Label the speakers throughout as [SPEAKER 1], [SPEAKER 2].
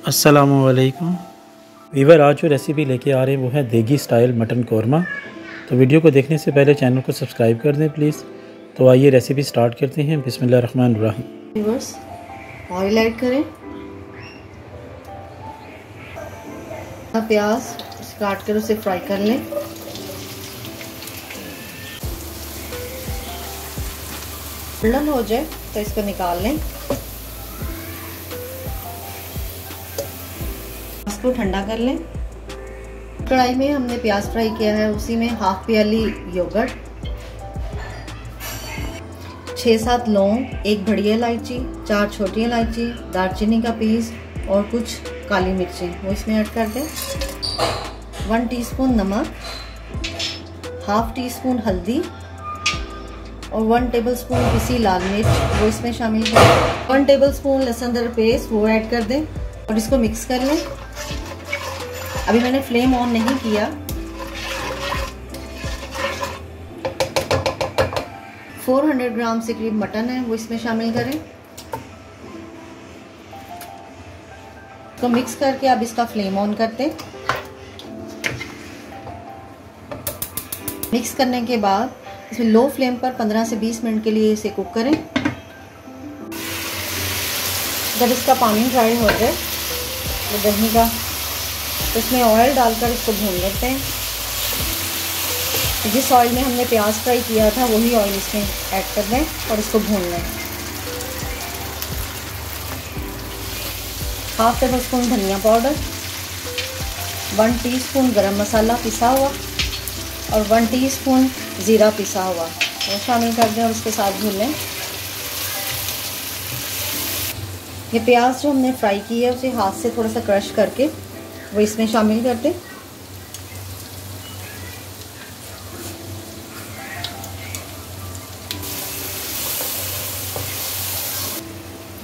[SPEAKER 1] अस्सलामुअलैकुम वीवर, आज जो रेसिपी लेके आ रहे हैं वो है देगी स्टाइल मटन कौरमा। तो वीडियो को देखने से पहले चैनल को सब्सक्राइब कर दें प्लीज़। तो आइए रेसिपी स्टार्ट करते हैं। बिस्मिल्लाहिर्रहमानिर्रहीम।
[SPEAKER 2] वीवर्स, ऑयल ऐड करें, प्याज काट कर उसे फ्राई कर लें। गोल्डन हो जाए तो इसको निकाल लें। इसको ठंडा कर लें। कढ़ाई में हमने प्याज फ्राई किया है, उसी में हाफ प्याली योगर्ट, 6-7 लौंग, 1 बड़ी इलायची, 4 छोटी इलायची, दालचीनी का पीस और कुछ काली मिर्चें वो इसमें ऐड कर दें। 1 टीस्पून नमक, हाफ टी स्पून हल्दी और 1 टेबलस्पून पिसी लाल मिर्च वो इसमें शामिल करें। 1 टेबलस्पून लहसुन अदरक पेस्ट वो ऐड कर दें और इसको मिक्स कर लें। अभी मैंने फ्लेम ऑन नहीं किया। 400 ग्राम से करीब मटन है वो इसमें शामिल करें। तो मिक्स करके अब इसका फ्लेम ऑन करते हैं। मिक्स करने के बाद इसमें लो फ्लेम पर 15 से 20 मिनट के लिए इसे कुक करें। जब इसका पानी ड्राई हो जाए तो दही का, तो इसमें ऑयल डालकर इसको भून लेते हैं। जिस ऑयल में हमने प्याज फ्राई किया था वही ऑयल इसमें ऐड कर दें और इसको भून लें। हाफ टेबल स्पून धनिया पाउडर, 1 टीस्पून गरम मसाला पिसा हुआ और 1 टीस्पून ज़ीरा पिसा हुआ वो शामिल कर दें और इसके साथ भून लें। ये प्याज जो हमने फ्राई की है उसे हाथ से थोड़ा सा क्रश करके वो इसमें शामिल कर दें।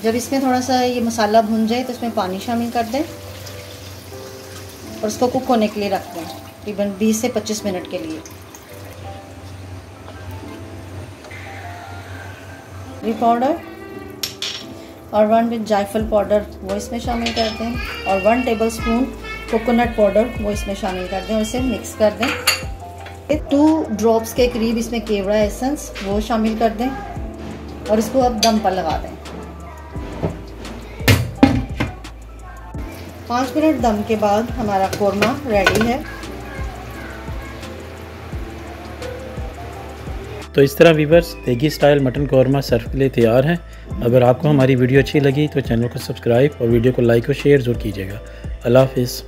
[SPEAKER 2] जब इसमें थोड़ा सा ये मसाला भुन जाए तो इसमें पानी शामिल कर दें और इसको कुक होने के लिए रख दें तकरीबन 20 से 25 मिनट के लिए। पाउडर और 1 जायफल पाउडर वो इसमें शामिल कर दें और 1 टेबलस्पून कोकोनट पाउडर वो इसमें शामिल कर दें और इसे मिक्स कर दें। 2 ड्रॉप्स के करीब इसमें केवड़ा एसेंस वो शामिल कर दें और इसको अब दम पर लगा दें। 5 मिनट दम के बाद हमारा कौरमा रेडी है।
[SPEAKER 1] तो इस तरह वीवर्स, देगी स्टाइल मटन कौरमा सर्व के लिए तैयार है। अगर आपको हमारी वीडियो अच्छी लगी तो चैनल को सब्सक्राइब और वीडियो को लाइक और शेयर ज़रूर कीजिएगा। अल्लाह हाफिज़।